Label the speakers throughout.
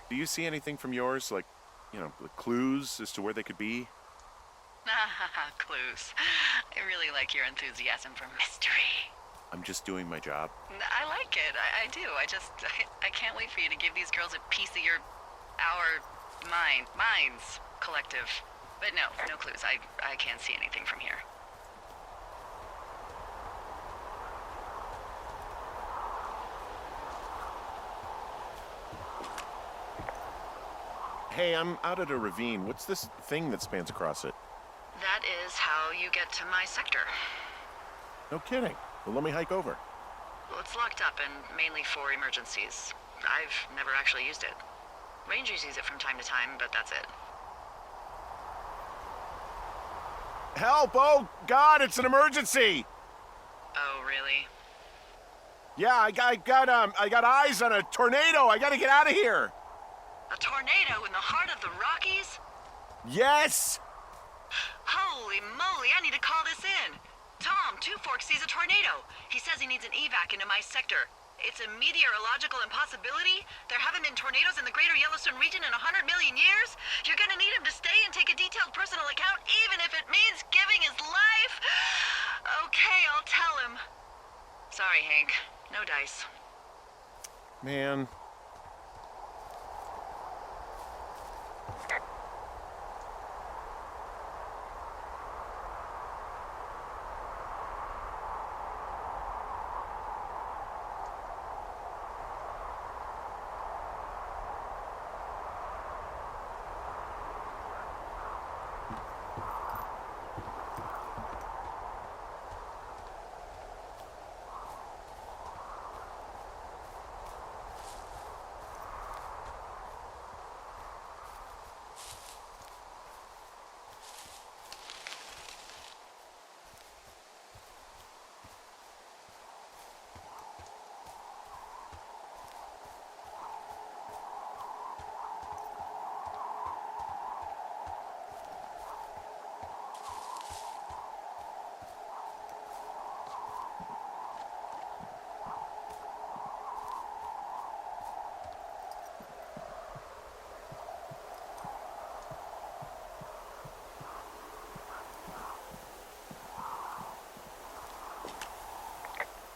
Speaker 1: Do you see anything from yours, like, the clues as to where they could be?
Speaker 2: Clues. I really like your enthusiasm for mystery.
Speaker 1: I'm just doing my job.
Speaker 2: I like it. I do. I can't wait for you to give these girls a piece of our minds, collective. But no clues. I can't see anything from here.
Speaker 1: Hey, I'm out at a ravine. What's this thing that spans across it?
Speaker 2: That is how you get to my sector.
Speaker 1: No kidding. Well, let me hike over.
Speaker 2: Well, it's locked up and mainly for emergencies. I've never actually used it. Rangers use it from time to time, but that's it.
Speaker 1: Help! Oh, God, it's an emergency!
Speaker 2: Oh, really?
Speaker 1: Yeah, I got eyes on a tornado. I gotta get out of here.
Speaker 2: A tornado in the heart of the Rockies?
Speaker 1: Yes!
Speaker 2: Holy moly, I need to call this in. Tom, Two Forks sees a tornado. He says he needs an evac into my sector. It's a meteorological impossibility. There haven't been tornadoes in the greater Yellowstone region in 100 million years. You're gonna need him to stay and take a detailed personal account, even if it means giving his life. Okay, I'll tell him. Sorry, Hank. No dice.
Speaker 1: Man.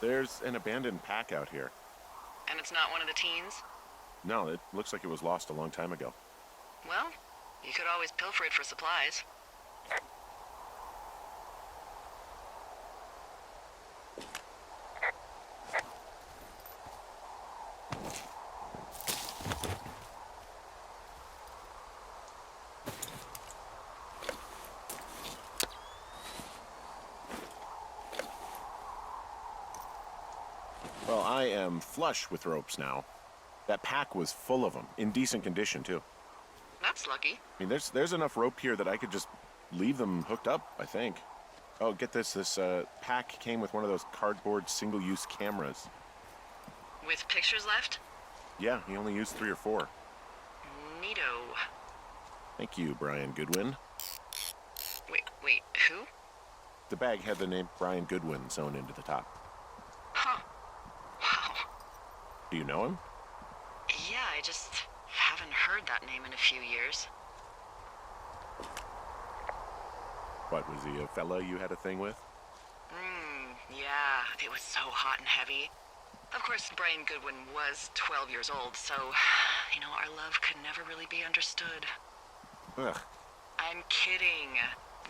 Speaker 1: There's an abandoned pack out here.
Speaker 2: And it's not one of the teens?
Speaker 1: No, it looks like it was lost a long time ago.
Speaker 2: Well, you could always pilfer it for supplies.
Speaker 1: Well, I am flush with ropes now. That pack was full of them, in decent condition, too.
Speaker 2: That's lucky.
Speaker 1: I mean, there's enough rope here that I could just leave them hooked up, I think. Oh, get this. This pack came with one of those cardboard single-use cameras.
Speaker 2: With pictures left?
Speaker 1: Yeah, he only used 3 or 4.
Speaker 2: Neato.
Speaker 1: Thank you, Brian Goodwin.
Speaker 2: Wait, who?
Speaker 1: The bag had the name Brian Goodwin sewn into the top.
Speaker 2: Huh. Wow.
Speaker 1: Do you know him?
Speaker 2: Yeah, I just haven't heard that name in a few years.
Speaker 1: What, was he a fella you had a thing with?
Speaker 2: Yeah, it was so hot and heavy. Of course, Brian Goodwin was 12 years old, so, our love could never really be understood.
Speaker 1: Ugh.
Speaker 2: I'm kidding.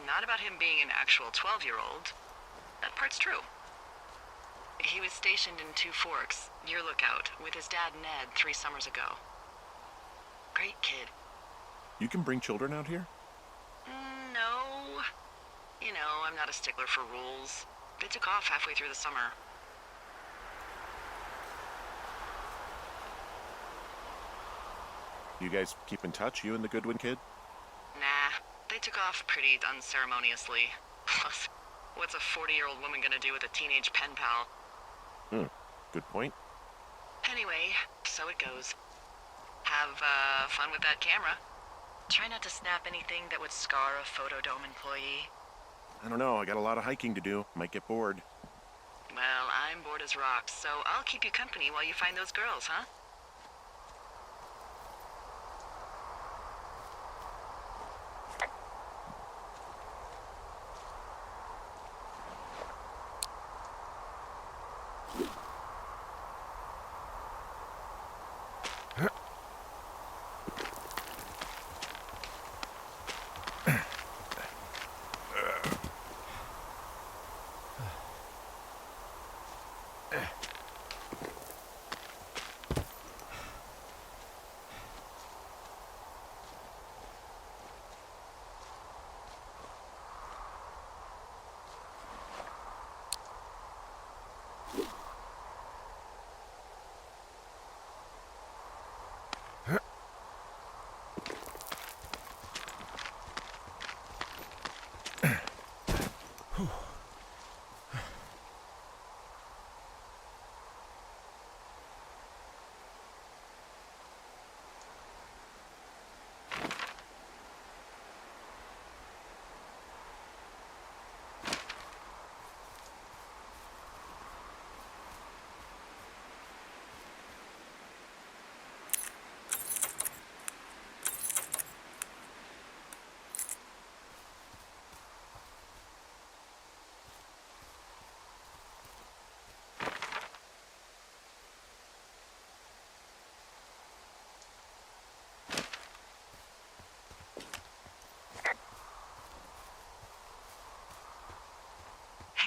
Speaker 2: Not about him being an actual 12-year-old. That part's true. He was stationed in Two Forks, your lookout, with his dad Ned 3 summers ago. Great kid.
Speaker 1: You can bring children out here?
Speaker 2: No. I'm not a stickler for rules. They took off halfway through the summer.
Speaker 1: You guys keep in touch, you and the Goodwin kid?
Speaker 2: Nah, they took off pretty unceremoniously. Plus, what's a 40-year-old woman gonna do with a teenage pen pal?
Speaker 1: Good point.
Speaker 2: Anyway, so it goes. Have, fun with that camera. Try not to snap anything that would scar a Photodome employee.
Speaker 1: I don't know, I got a lot of hiking to do. Might get bored.
Speaker 2: Well, I'm bored as rocks, so I'll keep you company while you find those girls, huh?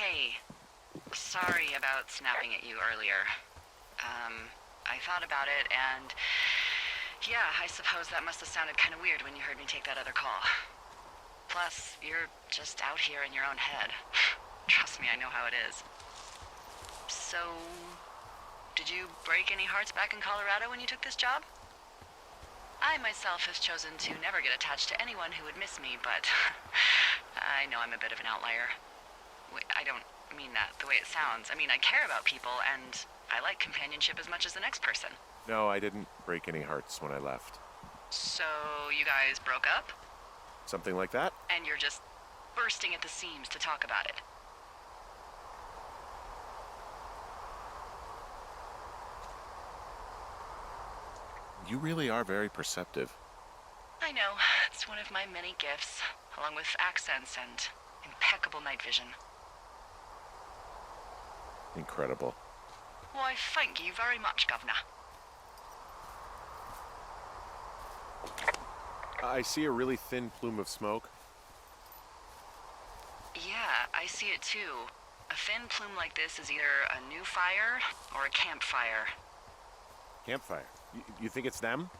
Speaker 2: Hey, sorry about snapping at you earlier. I thought about it, and yeah, I suppose that must have sounded kind of weird when you heard me take that other call. Plus, you're just out here in your own head. Trust me, I know how it is. So, did you break any hearts back in Colorado when you took this job? I myself have chosen to never get attached to anyone who would miss me, but I know I'm a bit of an outlier. I don't mean that the way it sounds. I mean, I care about people, and I like companionship as much as the next person.
Speaker 1: No, I didn't break any hearts when I left.
Speaker 2: So, you guys broke up?
Speaker 1: Something like that?
Speaker 2: And you're just bursting at the seams to talk about it.
Speaker 1: You really are very perceptive.
Speaker 2: I know. It's one of my many gifts, along with accents and impeccable night vision.
Speaker 1: Incredible.
Speaker 2: Why, thank you very much, Governor.
Speaker 1: I see a really thin plume of smoke.
Speaker 2: Yeah, I see it too. A thin plume like this is either a new fire or a campfire.
Speaker 1: Campfire. You think it's them?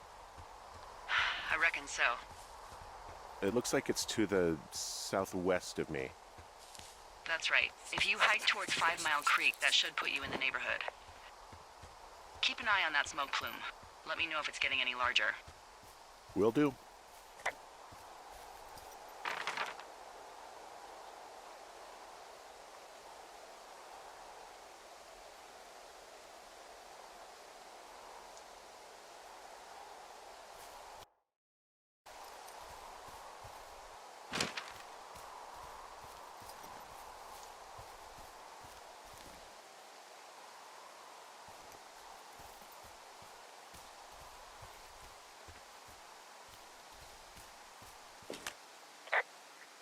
Speaker 2: I reckon so.
Speaker 1: It looks like it's to the southwest of me.
Speaker 2: That's right. If you hike towards 5 Mile Creek, that should put you in the neighborhood. Keep an eye on that smoke plume. Let me know if it's getting any larger.
Speaker 1: Will do.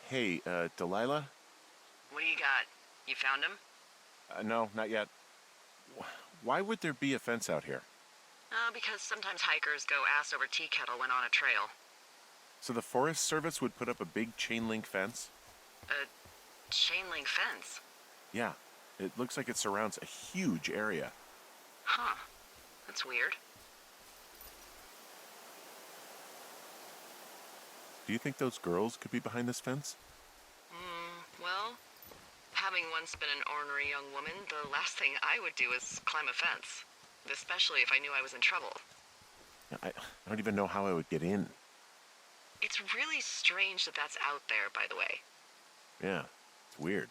Speaker 1: Hey, Delilah?
Speaker 2: What do you got? You found him?
Speaker 1: No, not yet. Why would there be a fence out here?
Speaker 2: Because sometimes hikers go ass over tea kettle when on a trail.
Speaker 1: So the Forest Service would put up a big chain link fence?
Speaker 2: A chain link fence?
Speaker 1: Yeah, it looks like it surrounds a huge area.
Speaker 2: Huh. That's weird.
Speaker 1: Do you think those girls could be behind this fence?
Speaker 2: Well, having once been an ornery young woman, the last thing I would do is climb a fence. Especially if I knew I was in trouble.
Speaker 1: I don't even know how I would get in.
Speaker 2: It's really strange that that's out there, by the way.
Speaker 1: Yeah, it's weird.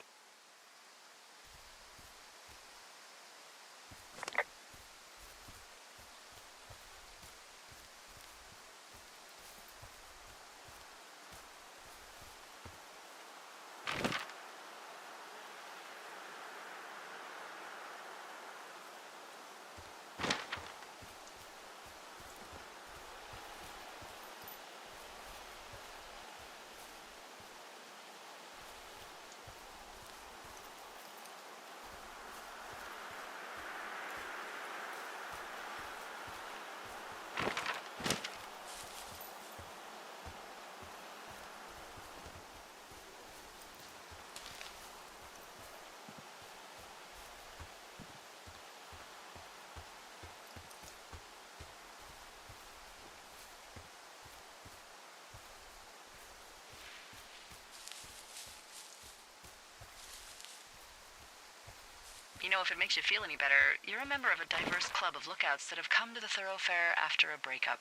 Speaker 2: You know, if it makes you feel any better, you're a member of a diverse club of lookouts that have come to the thoroughfare after a breakup.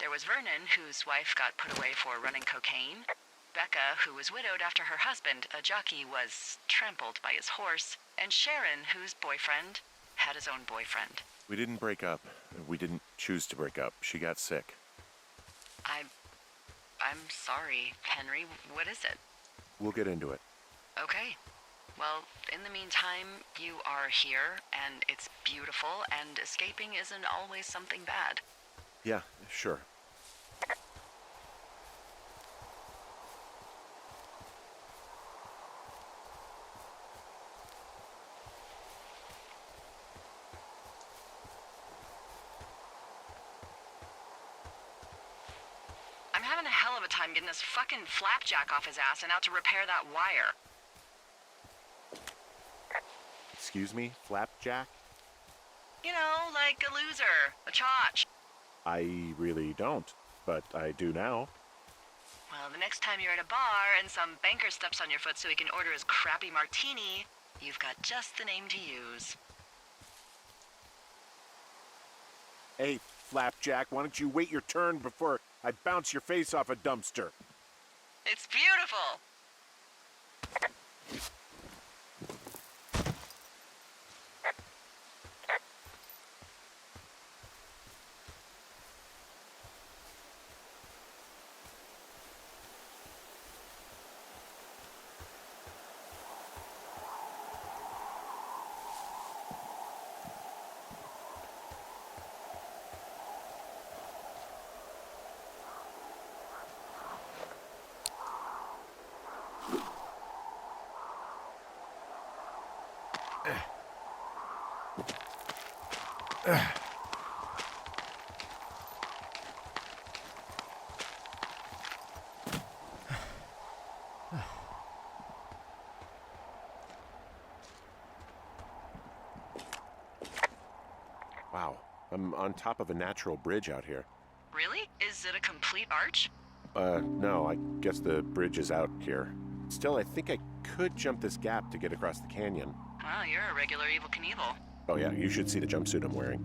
Speaker 2: There was Vernon, whose wife got put away for running cocaine. Becca, who was widowed after her husband, a jockey, was trampled by his horse. And Sharon, whose boyfriend had his own boyfriend.
Speaker 1: We didn't break up. We didn't choose to break up. She got sick.
Speaker 2: I'm sorry, Henry. What is it?
Speaker 1: We'll get into it.
Speaker 2: Okay. Well, in the meantime, you are here, and it's beautiful, and escaping isn't always something bad.
Speaker 1: Yeah, sure.
Speaker 2: I'm having a hell of a time getting this fucking flapjack off his ass and out to repair that wire.
Speaker 1: Excuse me, Flapjack?
Speaker 2: You know, like a loser, a chotch.
Speaker 1: I really don't, but I do now.
Speaker 2: Well, the next time you're at a bar and some banker steps on your foot so he can order his crappy martini, you've got just the name to use.
Speaker 1: Hey, Flapjack, why don't you wait your turn before I bounce your face off a dumpster?
Speaker 2: It's beautiful.
Speaker 1: Wow, I'm on top of a natural bridge out here.
Speaker 2: Really? Is it a complete arch?
Speaker 1: No, I guess the bridge is out here. Still, I think I could jump this gap to get across the canyon.
Speaker 2: Wow, you're a regular Evel Knievel.
Speaker 1: Oh yeah, you should see the jumpsuit I'm wearing.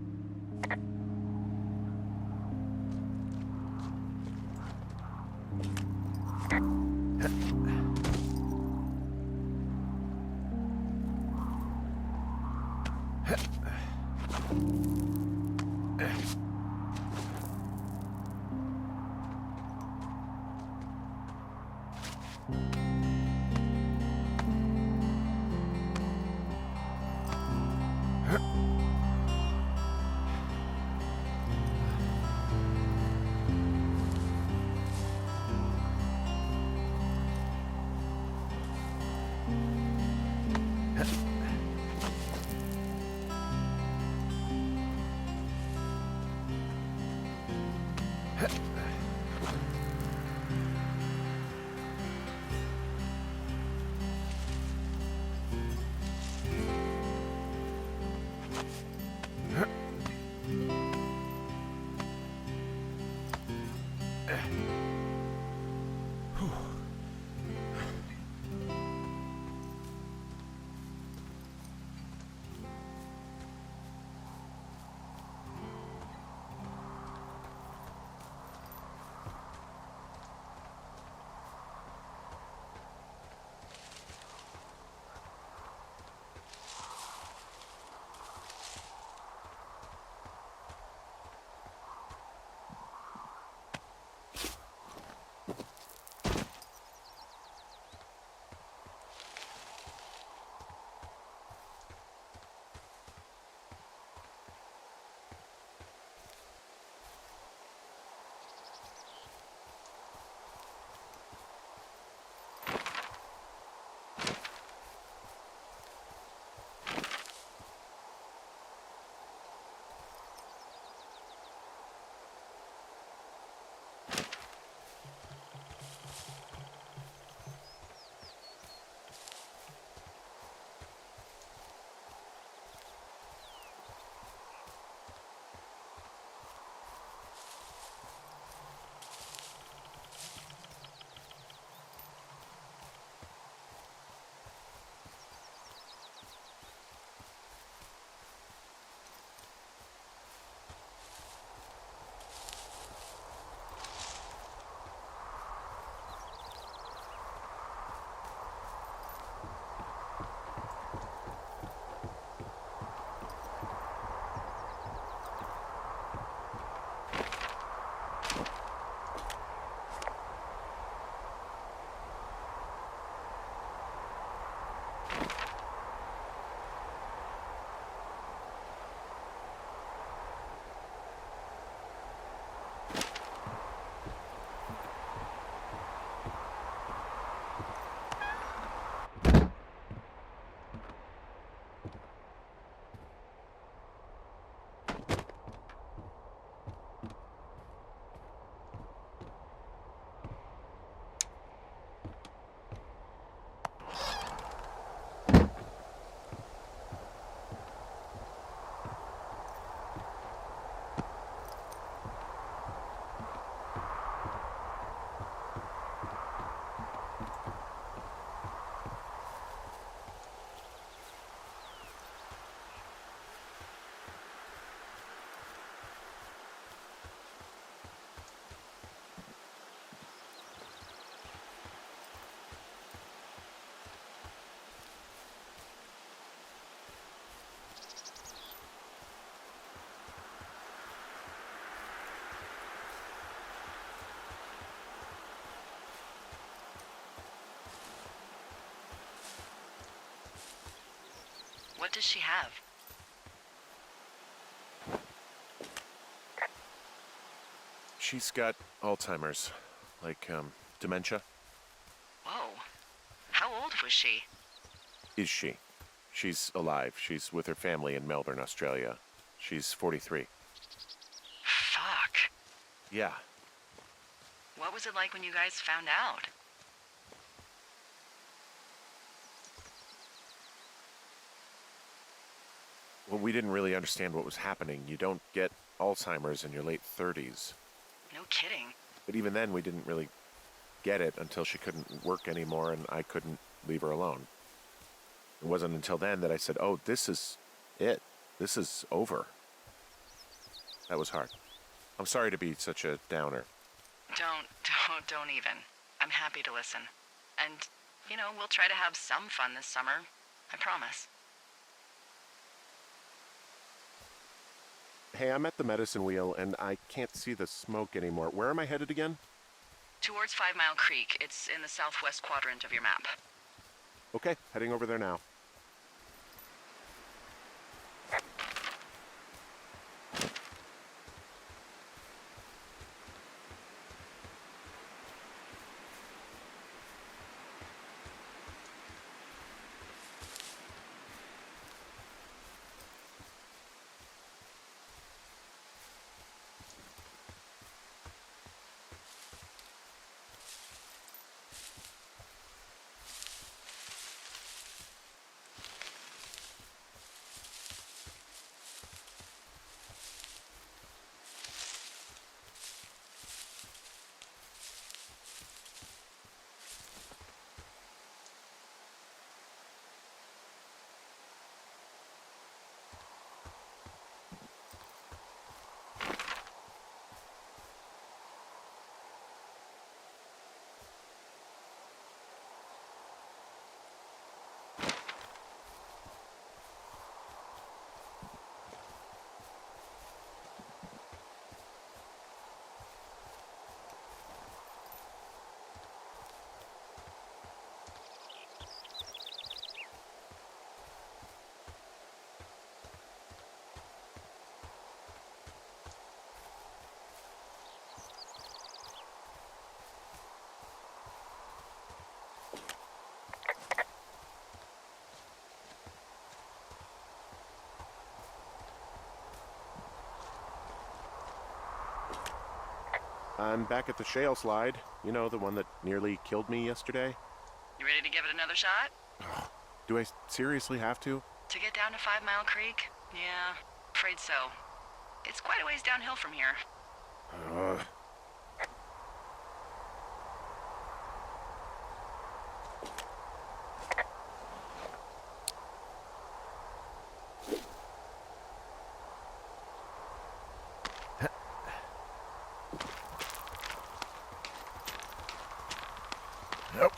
Speaker 2: What does she have?
Speaker 1: She's got Alzheimer's, like, dementia.
Speaker 2: Whoa. How old was she?
Speaker 1: Is she? She's alive. She's with her family in Melbourne, Australia. She's 43.
Speaker 2: Fuck.
Speaker 1: Yeah.
Speaker 2: What was it like when you guys found out?
Speaker 1: Well, we didn't really understand what was happening. You don't get Alzheimer's in your late 30s.
Speaker 2: No kidding.
Speaker 1: But even then, we didn't really get it until she couldn't work anymore and I couldn't leave her alone. It wasn't until then that I said, oh, this is it. This is over. That was hard. I'm sorry to be such a downer.
Speaker 2: Don't even. I'm happy to listen. And, we'll try to have some fun this summer. I promise.
Speaker 1: Hey, I'm at the medicine wheel and I can't see the smoke anymore. Where am I headed again?
Speaker 2: Towards 5 Mile Creek. It's in the southwest quadrant of your map.
Speaker 1: Okay, heading over there now. I'm back at the shale slide. You know, the one that nearly killed me yesterday.
Speaker 2: You ready to give it another shot?
Speaker 1: Do I seriously have to?
Speaker 2: To get down to 5 Mile Creek? Yeah, afraid so. It's quite a ways downhill from here.
Speaker 1: Nope.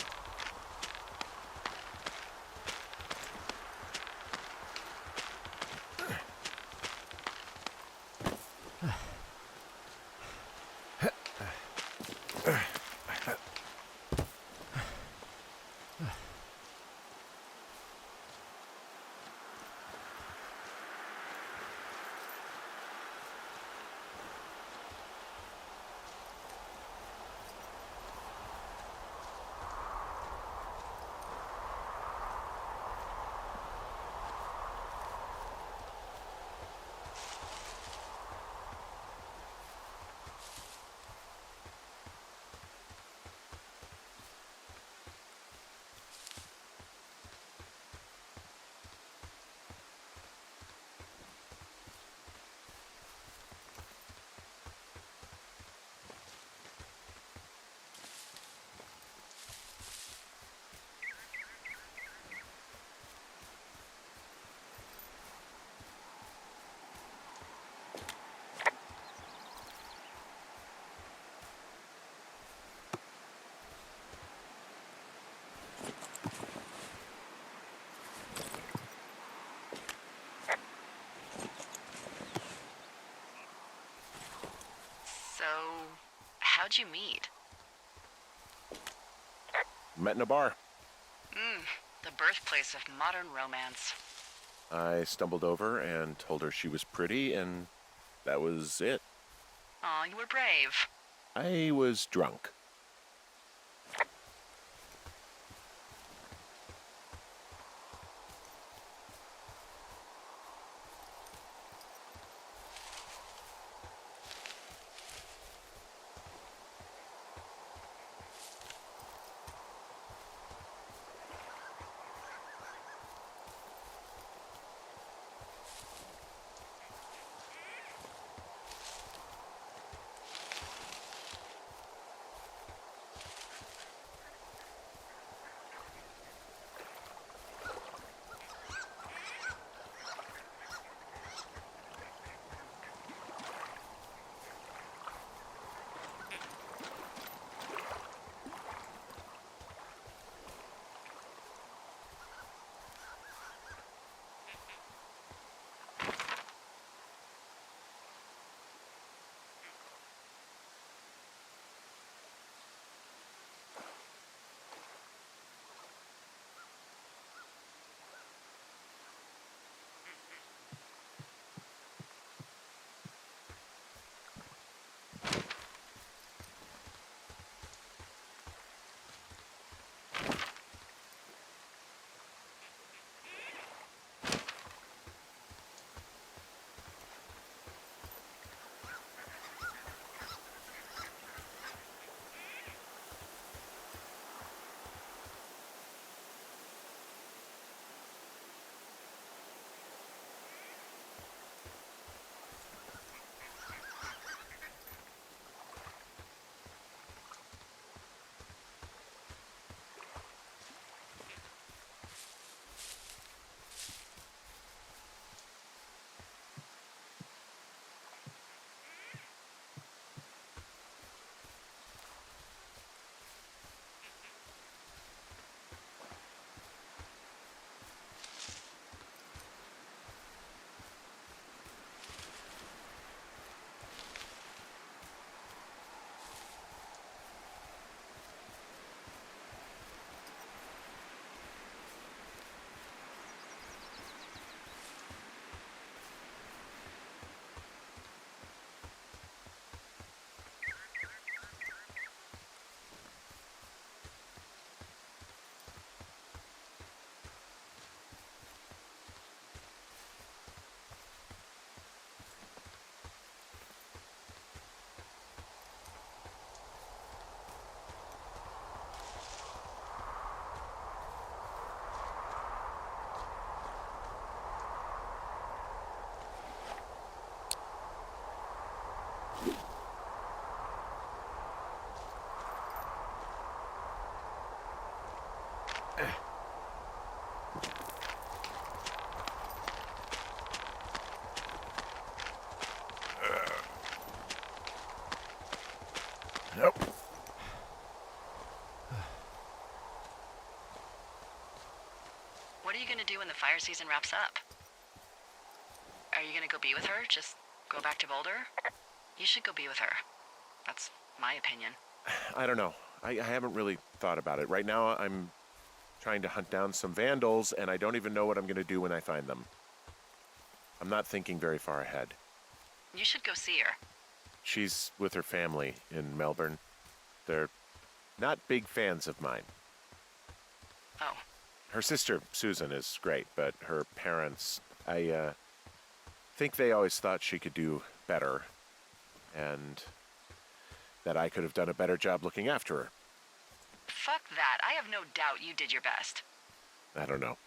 Speaker 2: So, how'd you meet?
Speaker 1: Met in a bar.
Speaker 2: The birthplace of modern romance.
Speaker 1: I stumbled over and told her she was pretty, and that was it.
Speaker 2: Aw, you were brave.
Speaker 1: I was drunk. Nope.
Speaker 2: What are you gonna do when the fire season wraps up? Are you gonna go be with her? Just go back to Boulder? You should go be with her. That's my opinion.
Speaker 1: I don't know. I haven't really thought about it. Right now, I'm trying to hunt down some vandals, and I don't even know what I'm going to do when I find them. I'm not thinking very far ahead.
Speaker 2: You should go see her.
Speaker 1: She's with her family in Melbourne. They're not big fans of mine.
Speaker 2: Oh.
Speaker 1: Her sister, Susan, is great, but her parents, I think they always thought she could do better, and that I could have done a better job looking after her.
Speaker 2: Fuck that. I have no doubt you did your best.
Speaker 1: I don't know.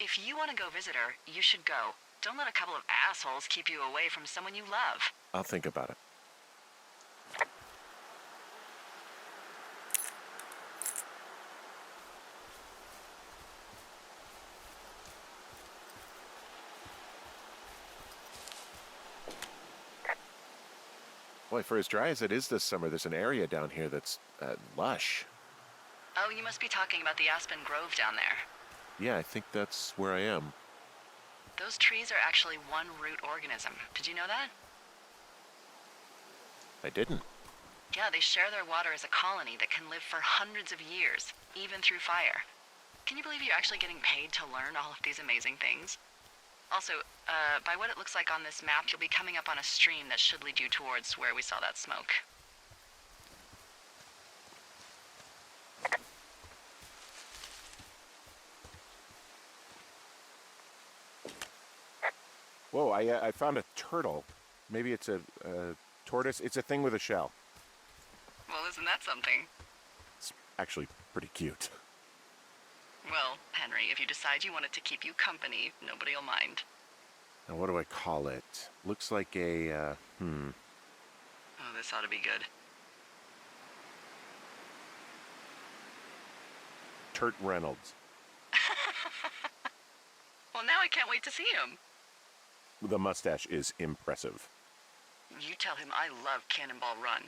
Speaker 2: If you want to go visit her, you should go. Don't let a couple of assholes keep you away from someone you love.
Speaker 1: I'll think about it. Boy, for as dry as it is this summer, there's an area down here that's lush.
Speaker 2: Oh, you must be talking about the Aspen Grove down there.
Speaker 1: Yeah, I think that's where I am.
Speaker 2: Those trees are actually one root organism. Did you know that?
Speaker 1: I didn't.
Speaker 2: Yeah, they share their water as a colony that can live for hundreds of years, even through fire. Can you believe you're actually getting paid to learn all of these amazing things? Also, by what it looks like on this map, you'll be coming up on a stream that should lead you towards where we saw that smoke.
Speaker 1: Whoa, I found a turtle. Maybe it's a tortoise. It's a thing with a shell.
Speaker 2: Well, isn't that something?
Speaker 1: It's actually pretty cute.
Speaker 2: Well, Henry, if you decide you want it to keep you company, nobody'll mind.
Speaker 1: Now, what do I call it? Looks like a,
Speaker 2: Oh, this ought to be good.
Speaker 1: Turt Reynolds.
Speaker 2: Well, now I can't wait to see him.
Speaker 1: The mustache is impressive.
Speaker 2: You tell him I love Cannonball Run.